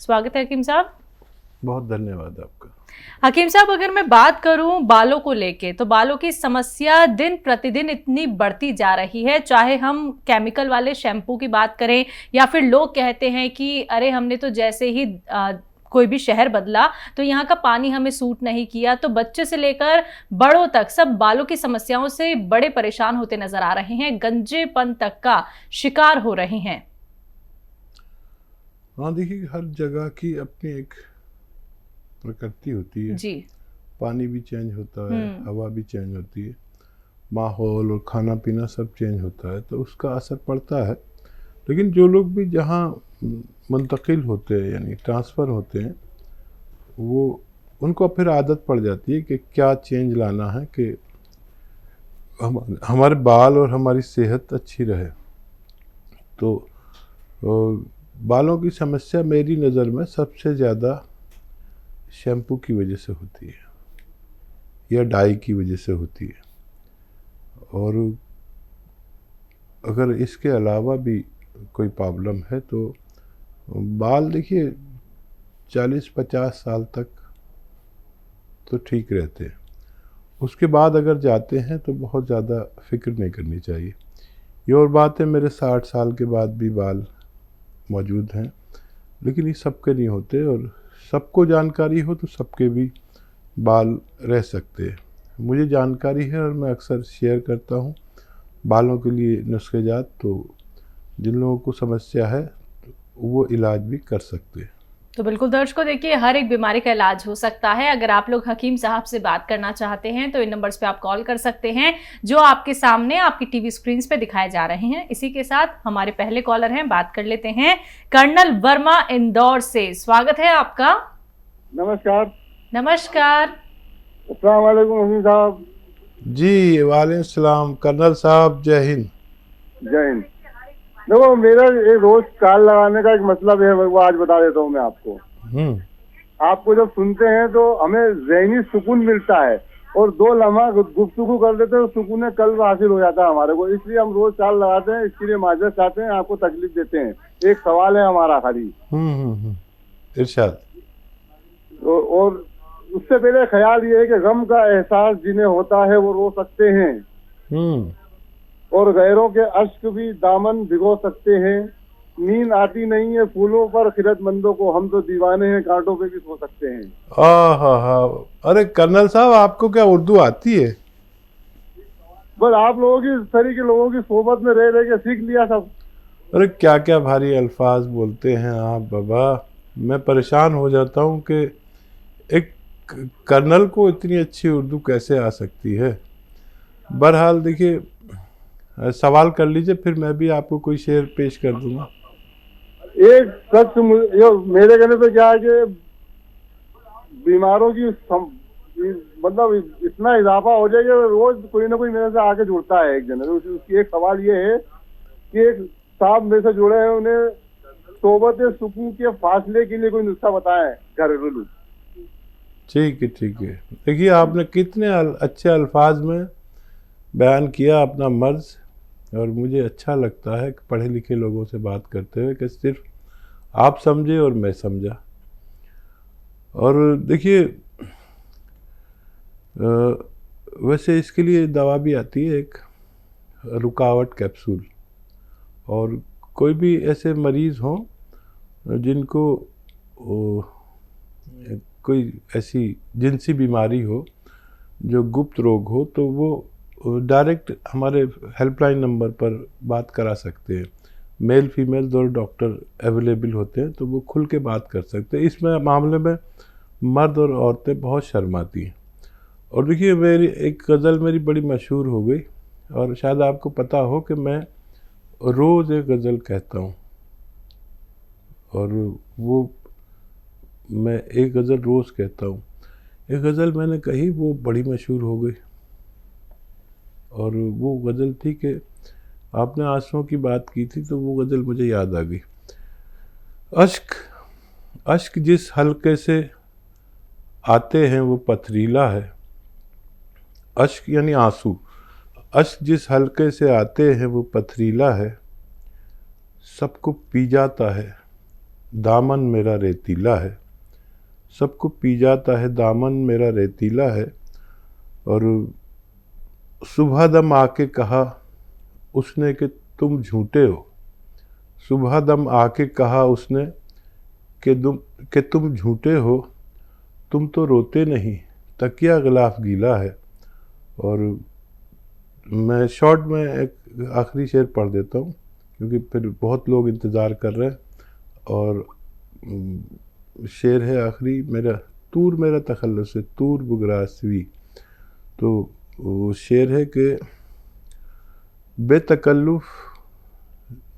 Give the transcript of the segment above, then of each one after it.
स्वागत है हकीम साहब। बहुत धन्यवाद आपका। हकीम साहब, अगर मैं बात करूं बालों को लेके, तो बालों की समस्या दिन प्रतिदिन इतनी बढ़ती जा रही है। चाहे हम केमिकल वाले शैम्पू की बात करें या फिर लोग कहते हैं कि अरे हमने तो जैसे ही कोई भी शहर बदला तो यहाँ का पानी हमें सूट नहीं किया, तो बच्चे से लेकर बड़ों तक सब बालों की समस्याओं से बड़े परेशान होते नजर आ रहे हैं, गंजेपन तक का शिकार हो रहे हैं। हाँ, देखिए, हर जगह की अपनी एक प्रकृति होती है जी। पानी भी चेंज होता है, हवा भी चेंज होती है, माहौल और खाना पीना सब चेंज होता है, तो उसका असर पड़ता है। लेकिन जो लोग भी जहाँ मुंतकिल होते हैं यानी ट्रांसफ़र होते हैं, वो उनको फिर आदत पड़ जाती है कि क्या चेंज लाना है कि हमारे बाल और हमारी सेहत अच्छी रहे। तो बालों की समस्या मेरी नज़र में सबसे ज़्यादा शैम्पू की वजह से होती है या डाई की वजह से होती है। और अगर इसके अलावा भी कोई प्रॉब्लम है तो बाल देखिए 40-50 साल तक तो ठीक रहते हैं, उसके बाद अगर जाते हैं तो बहुत ज़्यादा फिक्र नहीं करनी चाहिए। ये और बात है, मेरे 60 साल के बाद भी बाल मौजूद हैं, लेकिन ये सबके नहीं होते, और सबको जानकारी हो तो सबके भी बाल रह सकते हैं। मुझे जानकारी है और मैं अक्सर शेयर करता हूँ बालों के लिए नुस्खेजात, तो जिन लोगों को समस्या है वो इलाज भी कर सकते हैं। तो बिल्कुल दर्शकों, देखिए हर एक बीमारी का इलाज हो सकता है। अगर आप लोग हकीम साहब से बात करना चाहते हैं तो इन नंबर्स पे आप कॉल कर सकते हैं जो आपके सामने आपकी टीवी स्क्रीन पे दिखाए जा रहे हैं। इसी के साथ हमारे पहले कॉलर हैं, बात कर लेते हैं। कर्नल वर्मा इंदौर से, स्वागत है आपका। नमस्कार। नमस्कार। अस्सलाम वालेकुम हकीम साहब। जी वालेकुम सलाम कर्नल साहब, जय हिंद। जय हिंद। देखो, मेरा एक रोज चाल लगाने का एक मतलब है, वो आज बता देता हूँ मैं आपको। आपको जब सुनते हैं तो हमें ज़हनी सुकून मिलता है, और 2 लम्हा गुफ्तगू कर देते हैं तो सुकून कल्ब हासिल हो जाता है हमारे को। इसलिए हम रोज चाल लगाते हैं, इसके लिए माजरत चाहते हैं, आपको तकलीफ देते हैं। एक सवाल है हमारा खाली। इरशाद। और उससे पहले ख्याल ये है कि गम का एहसास जिन्हें होता है वो रो सकते हैं, और गैरों के अश्क भी दामन भिगो सकते हैं। नींद आती नहीं है फूलों पर खिरतमंदों को, हम तो दीवाने हैं कांटों पे भी सो सकते हैं। अरे कर्नल साहब, आपको क्या उर्दू आती है? बस आप लोगों की तरीके लोगों की सोबत में रह के सीख लिया सब। अरे क्या क्या भारी अल्फाज बोलते हैं आप बाबा, मैं परेशान हो जाता हूँ कि एक कर्नल को इतनी अच्छी उर्दू कैसे आ सकती है। बहरहाल देखिए, सवाल कर लीजिए, फिर मैं भी आपको कोई शेर पेश कर दूंगा। एक शख्स मेरे कहने पे क्या है कि बीमारों की मतलब इतना इजाफा हो जाएगा, रोज कोई ना कोई मेरे से आके जुड़ता है एक जन। उसकी एक सवाल ये है कि एक साहब मेरे से जुड़े हैं, उन्हें सोबत सुकून के फासले के लिए कोई नुस्खा बताया है घरेलू। ठीक है। देखिए, आपने कितने अच्छे अल्फाज में बयान किया अपना मर्ज, और मुझे अच्छा लगता है कि पढ़े लिखे लोगों से बात करते हुए कि सिर्फ आप समझे और मैं समझा। और देखिए, वैसे इसके लिए दवा भी आती है, एक रुकावट कैप्सूल। और कोई भी ऐसे मरीज़ हों जिनको कोई ऐसी जिनसी बीमारी हो, जो गुप्त रोग हो, तो वो डायरेक्ट हमारे हेल्पलाइन नंबर पर बात करा सकते हैं। मेल फीमेल दोनों डॉक्टर अवेलेबल होते हैं, तो वो खुल के बात कर सकते हैं। इसमें मामले में मर्द और औरतें बहुत शर्माती हैं। और देखिए, मेरी एक गज़ल मेरी बड़ी मशहूर हो गई, और शायद आपको पता हो कि मैं रोज़ एक गज़ल कहता हूँ, और वो मैं एक गज़ल रोज़ कहता हूँ। एक गज़ल मैंने कही, वो बड़ी मशहूर हो गई, और वो गज़ल थी कि आपने आंसुओं की बात की थी, तो वो गज़ल मुझे याद आ गई। अश्क जिस हल्के से आते हैं वो पथरीला है। अश्क यानी आंसू, अश्क जिस हल्के से आते हैं वो पथरीला है। सबको पी जाता है दामन मेरा रेतीला है, सबको पी जाता है दामन मेरा रेतीला है। और सुबह दम आके कहा उसने कि तुम झूठे हो, सुबह दम आके कहा उसने कि तुम झूठे हो, तुम तो रोते नहीं, तकिया गिलाफ गीला है। और मैं शॉर्ट में एक आखिरी शेर पढ़ देता हूँ क्योंकि फिर बहुत लोग इंतज़ार कर रहे हैं। और शेर है आखिरी मेरा, तूर मेरा तखल्लुस है तूर बुगरासवी। तो वो शेर है कि बेतकल्लुफ़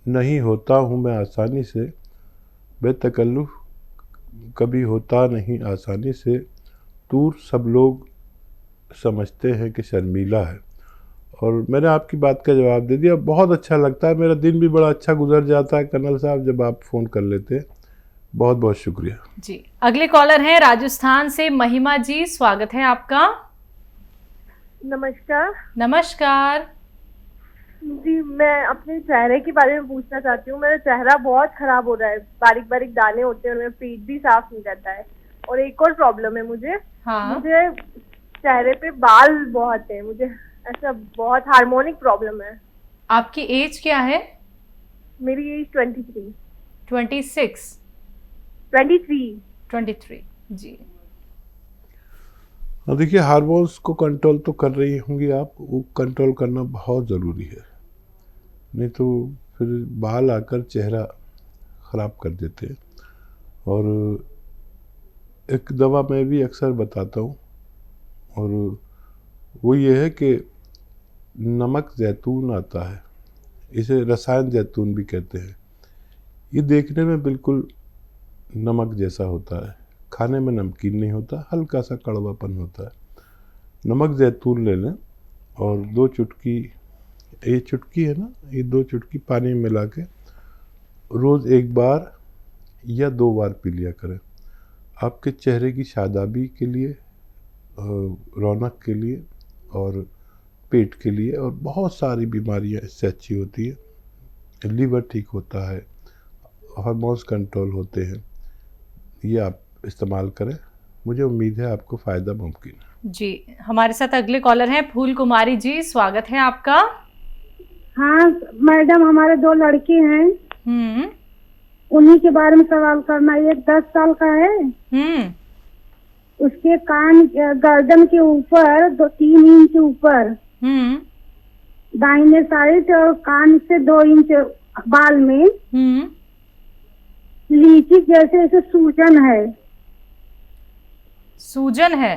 नहीं होता हूँ मैं आसानी से, बेतकल्लुफ़ कभी होता नहीं आसानी से, तूर सब लोग समझते हैं कि शर्मीला है। और मैंने आपकी बात का जवाब दे दिया। बहुत अच्छा लगता है, मेरा दिन भी बड़ा अच्छा गुजर जाता है कर्नल साहब जब आप फ़ोन कर लेते हैं। बहुत बहुत शुक्रिया जी। अगले कॉलर हैं राजस्थान से महिमा जी, स्वागत है आपका। नमस्कार। नमस्कार जी, मैं अपने चेहरे के बारे में पूछना चाहती हूँ। मेरा चेहरा बहुत खराब हो रहा है, बारीक बारीक दाने होते हैं और मेरा पेट भी साफ नहीं रहता है। और एक और प्रॉब्लम है मुझे, मुझे चेहरे पे बाल बहुत है, मुझे ऐसा बहुत हार्मोनिक प्रॉब्लम है। आपकी एज क्या है? मेरी एज 23। 26? 23 जी। देखिए, हार्मोन्स को कंट्रोल तो कर रही होंगी आप, वो कंट्रोल करना बहुत ज़रूरी है, नहीं तो फिर बाल आकर चेहरा ख़राब कर देते हैं। और एक दवा मैं भी अक्सर बताता हूँ और वो ये है कि नमक जैतून आता है, इसे रसायन जैतून भी कहते हैं। ये देखने में बिल्कुल नमक जैसा होता है, खाने में नमकीन नहीं होता, हल्का सा कड़वापन होता है। नमक जैतून ले लें और 2 चुटकी, ये चुटकी है ना, ये 2 चुटकी पानी में मिला के रोज़ 1 बार या 2 बार पी लिया करें। आपके चेहरे की शादाबी के लिए, रौनक के लिए और पेट के लिए और बहुत सारी बीमारियां इससे अच्छी होती है। लीवर ठीक होता है, हार्मोन्स कंट्रोल होते हैं। ये आप इस्तेमाल करें, मुझे उम्मीद है आपको फ़ायदा मुमकिन है। जी। हमारे साथ अगले कॉलर हैं फूल कुमारी जी, स्वागत है आपका। हाँ मैडम, हमारे 2 लड़के हैं, उन्हीं के बारे में सवाल करना। एक 10 साल का है, उसके कान गर्दन के ऊपर 3 इंच ऊपर दाहिने साइड और कान से 2 इंच बाल में लीची जैसे ऐसे सूजन है। सूजन है?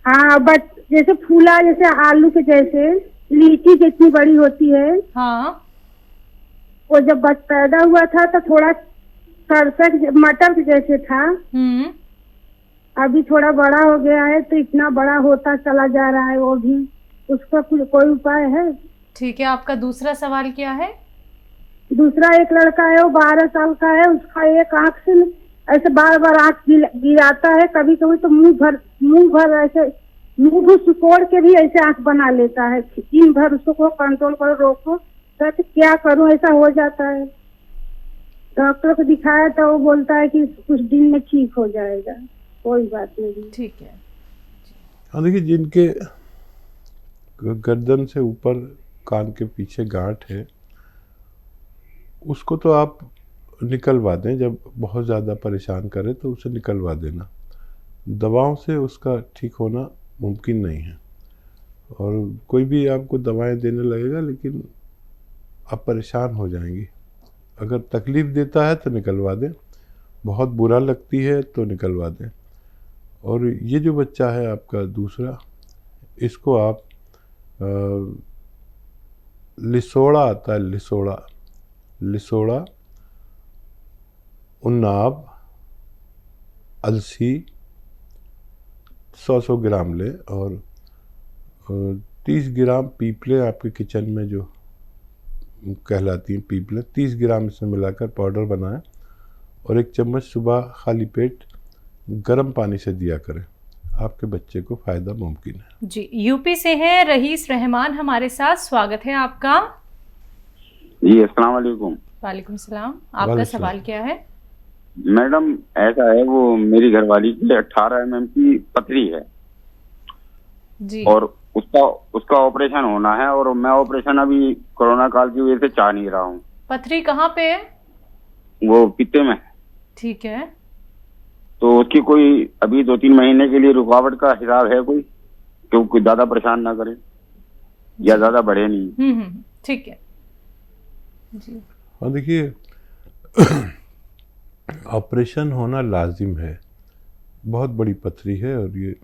हाँ, बट जैसे फूला, जैसे आलू के जैसे, लीची जितनी बड़ी होती है। हाँ। वो जब बच पैदा हुआ था तो थोड़ा सरसक मटर के जैसे था, अभी थोड़ा बड़ा हो गया है तो इतना बड़ा होता चला जा रहा है। वो भी, उसका कोई उपाय है? ठीक है, आपका दूसरा सवाल क्या है? दूसरा एक लड़का है, वो 12 साल का है, उसका एक आँख से ऐसे बार बार आँख गिराता है, कभी कभी तो मुंह भर ऐसे मुंह सिकोड़ के भी ऐसे आँख बना लेता है। दिन भर उसको कंट्रोल करो, रोको, तो क्या करूं, ऐसा हो जाता है। डॉक्टर को दिखाया तो वो बोलता है कि कुछ दिन में ठीक हो जाएगा। कोई बात नहीं। ठीक है। हाँ, देखिए, जिनके गर्दन से ऊपर कान के पीछे गांठ है उसको तो आप निकलवा दें, जब बहुत ज़्यादा परेशान करे तो उसे निकलवा देना। दवाओं से उसका ठीक होना मुमकिन नहीं है और कोई भी आपको दवाएं देने लगेगा लेकिन आप परेशान हो जाएंगी। अगर तकलीफ़ देता है तो निकलवा दें, बहुत बुरा लगती है तो निकलवा दें। और ये जो बच्चा है आपका दूसरा, इसको आप लिसोड़ा आता है, लिसोड़ा, उन्नाब, अलसी 100 ग्राम ले और 30 ग्राम पीपले आपके किचन में जो कहलाती हैं पीपले, 30 ग्राम इसमें मिलाकर पाउडर बनाएं और 1 चम्मच सुबह खाली पेट गर्म पानी से दिया करें। आपके बच्चे को फ़ायदा मुमकिन है। जी। यूपी से हैं रईस रहमान हमारे साथ, स्वागत है आपका। जी, अस्सलाम वालेकुम। वालेकुम सलाम। आपका सवाल क्या है? मैडम ऐसा है, वो मेरी घरवाली की 18 mm की पथरी है जी। और उसका ऑपरेशन होना है, और मैं ऑपरेशन अभी कोरोना काल की वजह से चाह नहीं रहा हूँ। पथरी कहाँ पे है? वो पित्ते में। ठीक है। तो उसकी कोई अभी 2-3 महीने के लिए रुकावट का हिसाब है कोई, क्योंकि ज्यादा परेशान ना करे या ज्यादा बढ़े नहीं। ठीक है जी। हाँ देखिए, ऑपरेशन होना लाजिम है, बहुत बड़ी पथरी है, और ये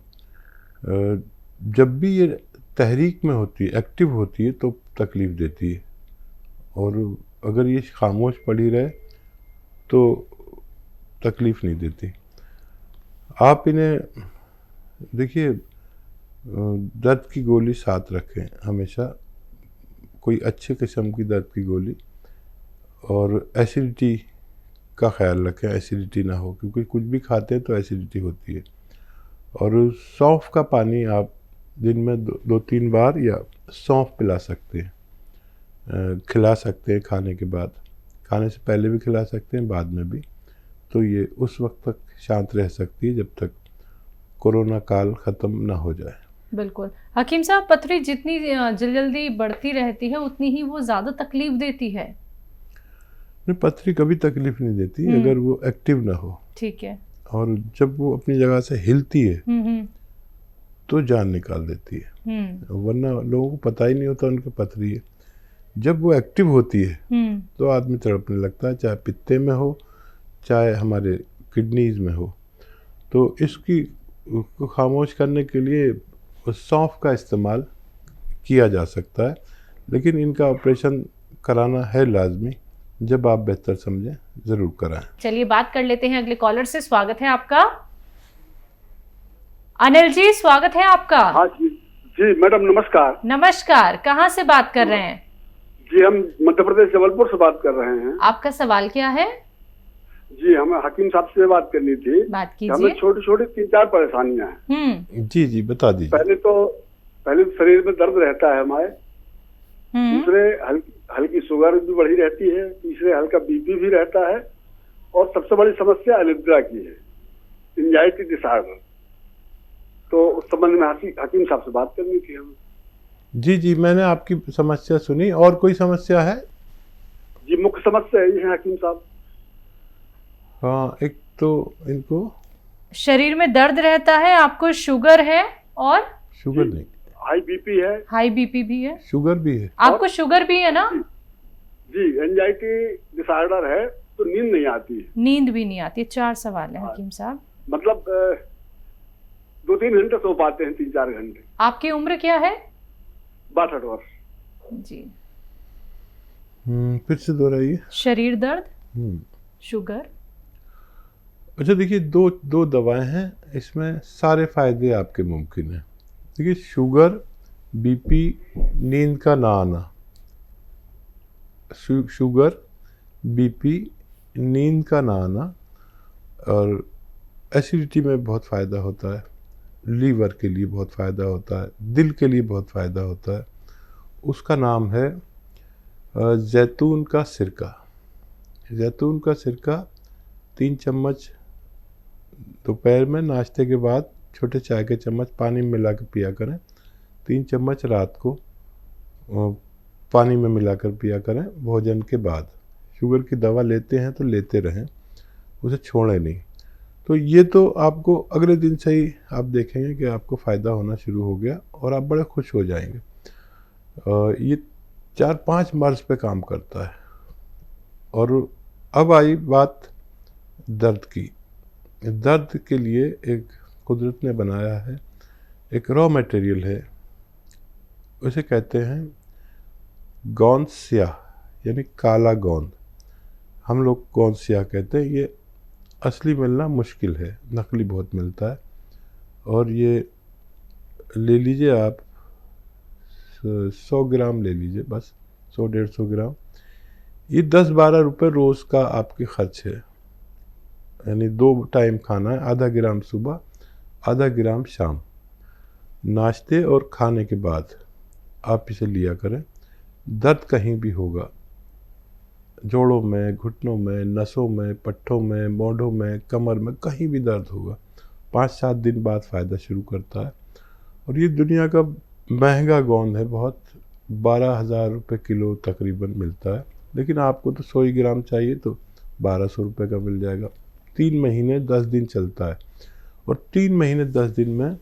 जब भी ये तहरीक में होती है, एक्टिव होती है, तो तकलीफ़ देती है, और अगर ये खामोश पड़ी रहे तो तकलीफ़ नहीं देती। आप इन्हें देखिए, दर्द की गोली साथ रखें हमेशा, कोई अच्छे किस्म की दर्द की गोली, और एसिडिटी का ख्याल रखें, एसिडिटी ना हो, क्योंकि कुछ भी खाते हैं तो एसिडिटी होती है। और सौंफ का पानी आप दिन में 2-3 बार या सौंफ पिला सकते हैं, खिला सकते हैं खाने के बाद, खाने से पहले भी खिला सकते हैं, बाद में भी। तो ये उस वक्त तक शांत रह सकती है जब तक कोरोना काल ख़त्म ना हो जाए। बिल्कुल हकीम साहब, पथरी जितनी जल्दी बढ़ती रहती है उतनी ही वो ज़्यादा तकलीफ देती है? नहीं, पथरी कभी तकलीफ नहीं देती अगर वो एक्टिव ना हो। ठीक है। और जब वो अपनी जगह से हिलती है तो जान निकाल देती है, वरना लोगों को पता ही नहीं होता उनकी पथरी है। जब वो एक्टिव होती है तो आदमी तड़पने लगता है, चाहे पित्ते में हो चाहे हमारे किडनीज में हो। तो इसकी को खामोश करने के लिए सौंफ का इस्तेमाल किया जा सकता है, लेकिन इनका ऑपरेशन कराना है लाजमी। जब आप बेहतर समझें ज़रूर कराएं। चलिए बात कर लेते हैं अगले कॉलर से। स्वागत है आपका। अनिल जी, स्वागत है आपका। हाँ जी जी मैडम, नमस्कार। नमस्कार, कहाँ से बात कर रहे हैं? जी हम मध्य प्रदेश जबलपुर से बात कर रहे हैं। आपका सवाल क्या है? जी हमें हकीम साहब से बात करनी थी। बात कीजिए। हमें छोटी छोटी 3-4 परेशानियां हैं। जी जी बता दीजिए। पहले शरीर में दर्द रहता है हमारे, दूसरे हल्की शुगर भी बढ़ी रहती है, तीसरे हल्का बीपी भी रहता है, और सबसे बड़ी समस्या अनिद्रा की है, एंजाइटी डिसऑर्डर। तो उस संबंध में हकीम साहब से बात करनी थी हमें। जी जी, मैंने आपकी समस्या सुनी। और कोई समस्या है? जी मुख्य समस्या यही है हकीम साहब। हाँ, एक तो इनको शरीर में दर्द रहता है, आपको शुगर है, और शुगर नहीं, हाई बीपी है। हाई बीपी भी है, शुगर भी है। आपको शुगर भी है ना? जी एंजाइटी डिसऑर्डर है, तो नींद नहीं आती है। नींद भी नहीं आती है। 4 सवाल है हकीम साहब। मतलब 2-3 घंटे सो पाते हैं, 3-4 घंटे। आपकी उम्र क्या है? 62 वर्ष। जी। फिर से दोहराइए। शरीर दर्द, शुगर। अच्छा देखिए, दो दवाएं हैं, इसमें सारे फायदे आपके मुमकिन हैं। देखिए, शुगर, बीपी, नींद का ना आना, शुगर, बीपी, नींद का ना आना, और एसिडिटी में बहुत फ़ायदा होता है, लीवर के लिए बहुत फ़ायदा होता है, दिल के लिए बहुत फ़ायदा होता है। उसका नाम है जैतून का सिरका। जैतून का सिरका 3 चम्मच दोपहर में नाश्ते के बाद छोटे चाय के चम्मच पानी में मिला कर पिया करें। 3 चम्मच रात को पानी में मिलाकर पिया करें भोजन के बाद। शुगर की दवा लेते हैं तो लेते रहें, उसे छोड़ें नहीं। तो ये तो आपको अगले दिन से ही आप देखेंगे कि आपको फ़ायदा होना शुरू हो गया और आप बड़े खुश हो जाएंगे। ये 4-5 मर्ज़ पे काम करता है। और अब आई बात दर्द की। दर्द के लिए एक कुदरत ने बनाया है, एक रॉ मटेरियल है, उसे कहते हैं गोंद स्याह, यानी काला गोंद। हम लोग गोंद स्याह कहते हैं। ये असली मिलना मुश्किल है, नकली बहुत मिलता है। और ये ले लीजिए आप 100 ग्राम ले लीजिए, बस 100-150 ग्राम। ये 10-12 रुपये रोज़ का आपके खर्च है, यानी 2 टाइम खाना है, आधा ग्राम सुबह, आधा ग्राम शाम। नाश्ते और खाने के बाद आप इसे लिया करें। दर्द कहीं भी होगा, जोड़ों में, घुटनों में, नसों में, पट्ठों में, मोढ़ों में, कमर में, कहीं भी दर्द होगा 5-7 दिन बाद फ़ायदा शुरू करता है। और ये दुनिया का महंगा गोंद है, बहुत 12,000 रुपये किलो तकरीबन मिलता है, लेकिन आपको तो 100 ग्राम चाहिए तो 1200 रुपये का मिल जाएगा। 3 महीने 10 दिन चलता है और 3 महीने 10 दिन में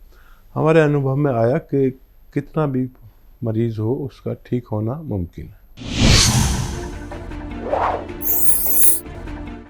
हमारे अनुभव में आया कि कितना भी मरीज़ हो उसका ठीक होना मुमकिन है।